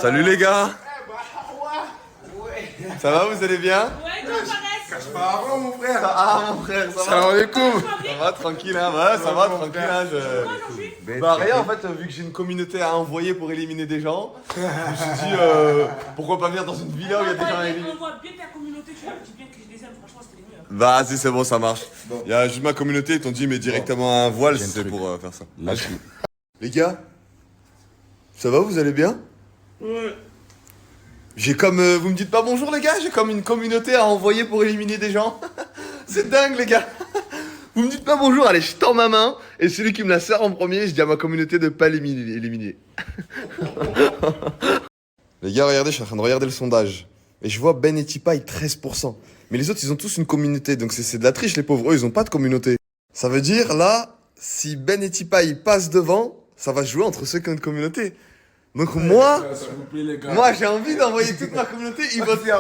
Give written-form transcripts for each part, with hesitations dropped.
Salut les gars. Ça va, vous allez bien? Ouais, toi, Fares. Cache pas avant, mon frère. Ah mon frère, ça va? Salam alaikum. Ça va tranquille hein? Ouais, ça va tranquille hein, Quoi aujourd'hui? Bah rien en fait, vu que j'ai une communauté à envoyer pour éliminer des gens, je me suis dit pourquoi pas venir dans une villa où il y a des gens à éliminer. On voit bien ta communauté, tu vois, dis bien que je les aime, franchement, c'était les meilleurs. Bah si c'est bon, ça marche. Il y a juste ma communauté, ils t'ont dit mais directement un voile si c'est pour faire ça. Les gars, ça va, vous allez bien? Ouais. J'ai comme... vous me dites pas bonjour les gars? J'ai comme une communauté à envoyer pour éliminer des gens. C'est dingue les gars. Vous me dites pas bonjour, allez je tends ma main et celui qui me la serre en premier, je dis à ma communauté de pas l'éliminer. Les gars, regardez, je suis en train de regarder le sondage. Et je vois Ben et Tipaï 13%. Mais les autres, ils ont tous une communauté. Donc c'est de la triche les pauvres, eux, ils ont pas de communauté. Ça veut dire là, si Ben et Tipaï passent devant, ça va se jouer entre ceux qui ont une communauté. Donc moi... S'il vous plaît, les gars. Moi, j'ai envie d'envoyer toute ma communauté, ils votent Que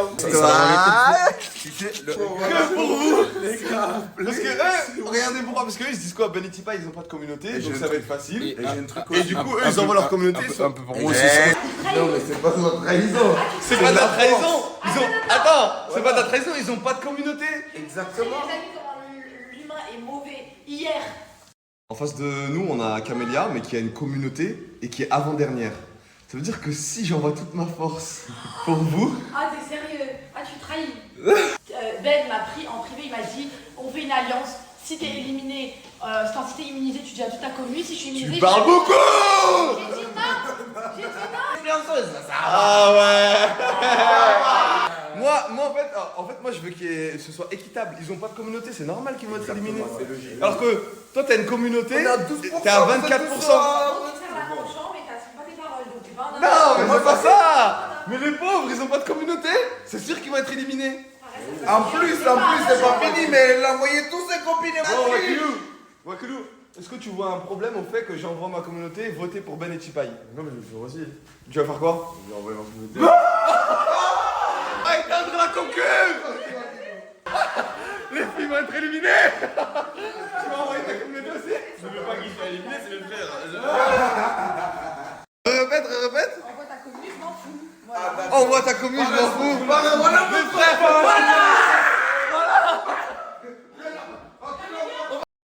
pour vous. Les gars. Parce que eux, regardez pourquoi, parce que eux, ils se disent quoi, Ben et Tipa, ils ont pas de communauté, donc ça va être facile. Et j'ai un truc Et du coup, eux, ils envoient leur communauté. Un peu pour moi aussi. Non, mais c'est pas de la trahison. C'est pas de la trahison. Ils ont... Attends, c'est pas de la trahison, ils ont pas de communauté. Exactement. Vous avez vu comment l'humain est mauvais hier. En face de nous, on a Camélia, mais qui a une communauté et qui est avant-dernière. Ça veut dire que si j'envoie toute ma force pour vous... Ah, t'es sérieux? Ah, tu trahis. Ben m'a pris en privé, il m'a dit on fait une alliance. Si t'es éliminé, enfin, si t'es immunisé, tu dis à toute ta commune. Si je suis immunisé. Tu parles beaucoup. J'ai dit non. J'ai dit non. Ah ouais. Moi en fait, moi je veux que ce soit équitable. Ils ont pas de communauté, c'est normal qu'ils vont être éliminés. Alors que toi t'as une communauté, t'es à 24%. Non, mais c'est pas ça. Mais les pauvres, ils ont pas de communauté. C'est sûr qu'ils vont être éliminés. En plus, c'est pas fini, mais elle a envoyé tous ses copines et Bon, moi. Wakilou, est-ce que tu vois un problème au fait que j'envoie ma communauté voter pour Ben et Tipaï? Non, mais je le ferai aussi. Tu vas faire quoi? Je vais envoyer ma communauté. Ah, éteindre la concurrence. Les filles vont être éliminées. Tu vas envoyer ta communauté aussi? Je veux pas qu'il soit éliminé, c'est le frère. Répète. Envoie ta commune, je m'en fous. Envoie ta commune, je m'en fous. Voilà, mon frère.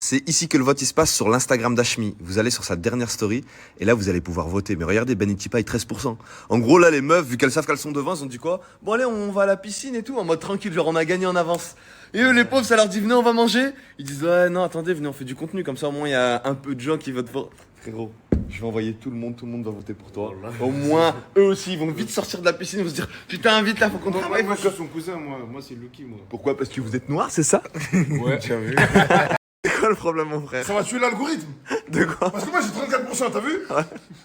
C'est ici que le vote il se passe sur l'Instagram d'Hashmi. Vous allez sur sa dernière story et là vous allez pouvoir voter. Mais regardez, Ben et Tipaï 13%. En gros là les meufs, vu qu'elles savent qu'elles sont devant, elles ont dit quoi? Bon allez, on va à la piscine et tout, en mode tranquille, genre on a gagné en avance. Et eux les pauvres, ça leur dit venez on va manger. Ils disent ouais non attendez, venez on fait du contenu, comme ça au moins il y a un peu de gens qui votent pour... Frérot, je vais envoyer tout le monde va voter pour toi. Au moins eux aussi ils vont vite sortir de la piscine, ils vont se dire putain vite là faut qu'on travaille. Moi, je suis son cousin, moi c'est Lucky, moi. Pourquoi? Parce que vous êtes noir, c'est ça? Ouais, tu as vu. C'est quoi le problème mon frère? Ça va tuer l'algorithme. De quoi? Parce que moi j'ai 34%, t'as vu?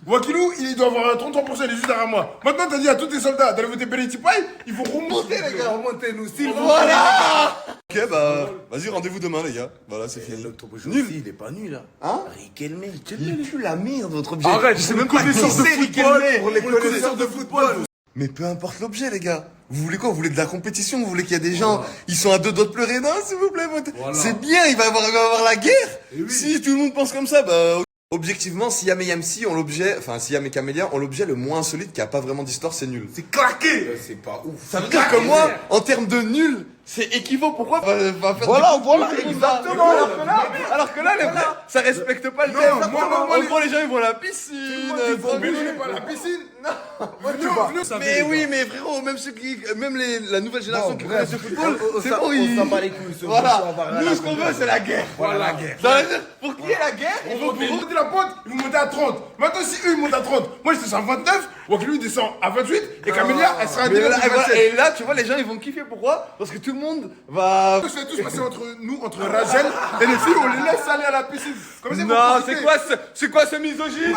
Wakilou, il doit avoir 33%, il est juste derrière moi. Maintenant, t'as dit à tous tes soldats d'aller voter Ben et Tipaï, il faut remonter, les gars. Remonter, nous, s'il vous plaît. Voilà. Ok bah vas-y rendez-vous demain les gars. Voilà c'est fini. Nul. Il est pas nul là. Hein? Riquelme. Il pue la merde votre objet. Arrête, je sais pour même les pas qui connaisseurs de c'est football, Riquelme. pour les connaisseurs de football. Mais peu importe l'objet les gars. Vous voulez quoi? Vous voulez de la compétition? Vous voulez qu'il y a des gens, ils sont à deux doigts de pleurer? Non s'il vous plaît. C'est bien, il va y avoir la guerre. Si tout le monde pense comme ça, bah... Objectivement, si Yam et Yamsi ont l'objet, enfin si Yam et Camélia ont l'objet le moins insolite qui a pas vraiment d'histoire, c'est nul. C'est claqué. C'est pas ouf. Ça veut dire que moi, en termes de nul, c'est équivaut. Pourquoi va faire Voilà, du- voilà, tout le monde exactement. va- Alors que là, les frères, ça respecte pas le Non, thème. moi, En gros, les gens ils vont à la piscine. Mais nous, on n'est pas à la piscine. Mais oui, mais frérot, même ceux qui, même la nouvelle génération qui connaissent le football, c'est bon, On s'en bat les couilles. Voilà. Nous, ce qu'on veut, c'est la guerre. Voilà la guerre. Ça veut dire, pour qu'il y ait la guerre, il faut Vous pour montez la pente, ils vont monter à 30. Maintenant, si eux ils montent à 30, moi je descends à 29, Wakilou il descend à 28, et Camélia elle sera à Mais 19 là, et voilà, 27. et là, tu vois, les gens ils vont kiffer. Pourquoi? Parce que tout le monde va. Ça va tous passer entre nous, entre Rachel et les filles, on les laisse aller à la piscine. Comme ça, ils vont Non, profiter. c'est quoi ce misogyne?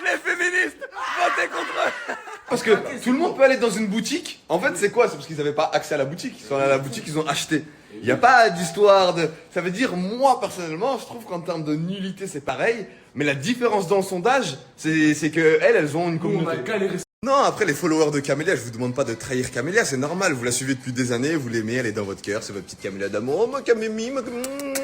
Les féministes, votez contre eux. Parce que tout le monde peut aller dans une boutique. En fait, c'est quoi? C'est parce qu'ils n'avaient pas accès à la boutique. Ils sont allés à la boutique, ils ont acheté. Il n'y a pas d'histoire de... Ça veut dire, moi, personnellement, je trouve qu'en termes de nullité, c'est pareil. Mais la différence dans le sondage, c'est que elles ont une communauté. Non, après, les followers de Camélia, je vous demande pas de trahir Camélia, c'est normal. Vous la suivez depuis des années, vous l'aimez, elle est dans votre cœur, c'est votre petite Camélia d'amour. Oh, ma Camémie,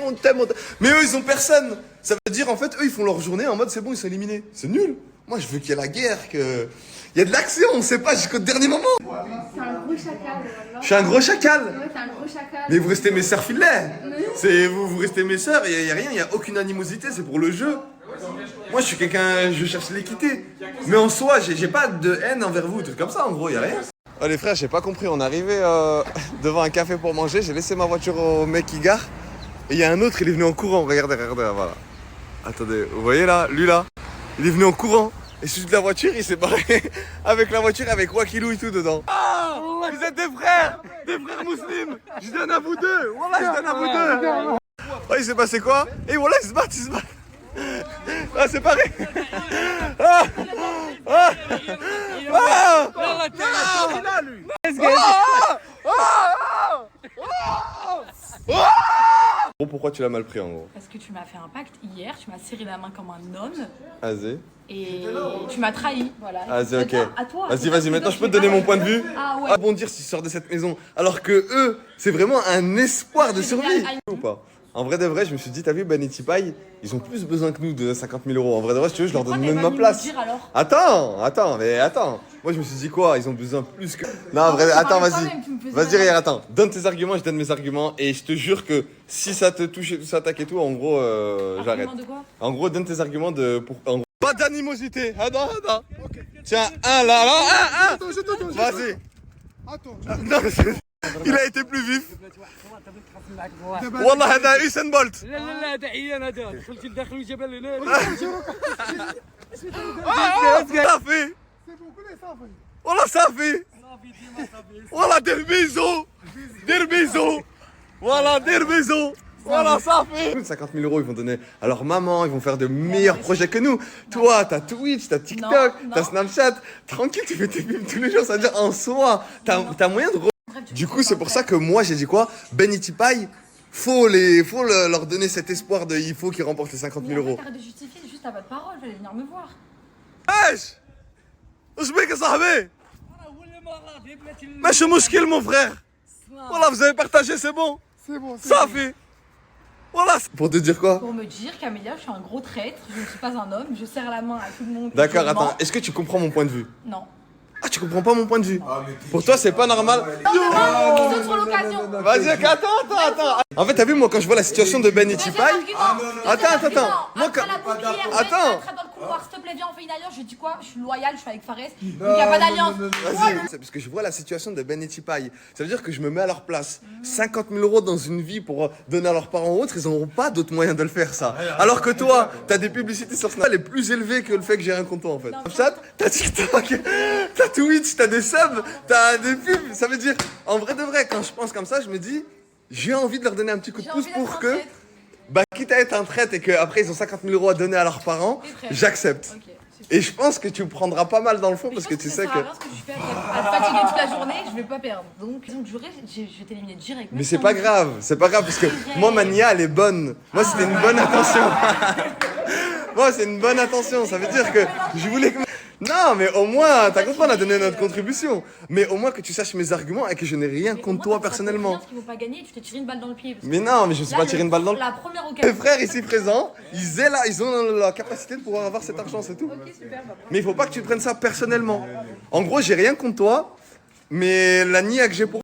on t'aime, on t'aime. Mais eux, ils ont personne. Ça veut dire, en fait, eux, ils font leur journée en mode, c'est bon, ils sont éliminés. C'est nul. Moi, je veux qu'il y ait la guerre, que... Il y a de l'action, on sait pas jusqu'au dernier moment. C'est un gros chacal. Voilà. Je suis un gros chacal. Ouais, c'est un gros chacal. Mais vous restez mes sœurs filets. C'est vous restez mes sœurs, il y a rien, il y a aucune animosité, c'est pour le jeu. Moi, je suis quelqu'un, je cherche l'équité. Mais en soi, j'ai pas de haine envers vous, truc comme ça, en gros, il y a rien. Oh les frères, j'ai pas compris, on est arrivé devant un café pour manger, j'ai laissé ma voiture au mec qui gare. Et il y a un autre, il est venu en courant, regardez, voilà. Attendez, vous voyez là, lui là, il est venu en courant. Et celui de la voiture, il s'est barré avec la voiture, avec Wakilou et tout dedans. Ah, vous êtes des frères musulmans. Je donne à vous deux. Voilà, je donne à vous deux. Oh, il s'est passé quoi? Et voilà, ils se battent. Ah, c'est pareil. Ah, ah, ah, Bon, pourquoi tu l'as mal pris en gros? Parce que tu m'as fait un pacte hier, tu m'as serré la main comme un homme Vas-y. et tu m'as trahi. Voilà. Vas-y, ok. À toi. Vas-y, maintenant je peux te donner mon point de vue. Ah ouais. Ah, bondir si tu sors de cette maison. Alors que eux, c'est vraiment un espoir de survie. Ou pas? En vrai de vrai, je me suis dit, t'as vu, Ben et Tipaï, ils ont plus besoin que nous de 50 000 euros. En vrai de vrai, si tu veux, je leur donne même ma place. Attends. Moi, je me suis dit quoi? Ils ont besoin plus que. Non, en vrai, attends, vas-y. Vas-y, regarde, attends. Donne tes arguments, je donne mes arguments. Et je te jure que si ça te touche et tout ça attaque et tout, en gros, j'arrête. De quoi? En gros, donne tes arguments de. En gros, pas d'animosité. Attends. Tiens, un là, un. Vas-y. Non, il a été plus vif. والله هذا يوسين بولت لا هذا عيان هذا دخلت لداخل الجبل هنا صافي والله صافي والله دير بيزو Voilà, ça fait 50 000 euros, ils vont donner à leur maman, ils vont faire de meilleurs projets que nous. Toi, t'as Twitch, t'as TikTok, t'as Snapchat. Tranquille, tu fais tes pubs tous les jours, ça veut dire en soi, t'as moyen de... Du coup, c'est pour ça que moi, j'ai dit quoi? Ben et Tipaï, faut leur donner cet espoir de il faut qu'ils remportent les 50 000 euros. Arrête de justifier, c'est juste à votre parole, je vais venir me voir. ايش ايش بك يا صاحبي ماشي مشكل mon frère voilà vous avez partagé c'est bon ça fait voilà pour te dire quoi? Pour me dire qu'Amélia, je suis un gros traître, je ne suis pas un homme, je serre la main à tout le monde. D'accord, je mens. attends, est-ce que tu comprends mon point de vue? Non. Ah, tu comprends pas mon point de vue? Pour toi, c'est pas normal? Non, sur l'occasion. Vas-y, attends. En fait, t'as vu, moi, quand je vois la situation de Ben et Tipaï. Attends. Moi, quand. Attends. Dans le couloir, s'il te plaît, viens, on fait une alliance. Je dis quoi? Je suis loyale, je suis avec Fares. Donc, il n'y a pas d'alliance. Vas-y. C'est parce que je vois la situation de Ben et Tipaï. Ça veut dire que je me mets à leur place. 50 000 euros dans une vie pour donner à leurs parents ou autres, ils n'auront pas d'autres moyens de le faire, ça. Alors que toi, t'as des publicités sur Snapchat les plus élevées que le fait que j'ai rien contre toi, en fait. Snapchat, t'as TikTok, t'as Twitch, t'as des subs, t'as des pubs. Ça veut dire, en vrai de vrai, quand je pense comme ça, je me dis, j'ai envie de leur donner un petit coup de pouce pour que, bah, quitte à être un traître et qu'après ils ont 50 000 euros à donner à leurs parents, j'accepte. Ok, super. Et je pense que tu me prendras pas mal dans le fond parce que tu sais que. Ce que je fais à te fatiguer toute la journée, je vais pas perdre. Donc je vais t'éliminer direct. Mais c'est pas grave, parce que moi, ma Nia, elle est bonne. Moi, c'était une bonne intention. Moi, c'est une bonne intention. Ça veut dire que je voulais que. Non, mais au moins, t'as compris, on a donné notre contribution. Mais au moins que tu saches mes arguments et que je n'ai rien contre toi personnellement. Parce qu'ils vont pas gagner, tu t'es tiré une balle dans le pied. Mais non, mais je me suis pas tiré une balle dans le. La première occasion. Les frères ici présents, ils ont la capacité de pouvoir avoir cet argent, c'est tout. Ok, super. Mais il faut pas que tu prennes ça personnellement. En gros, j'ai rien contre toi, mais la Nia que j'ai pour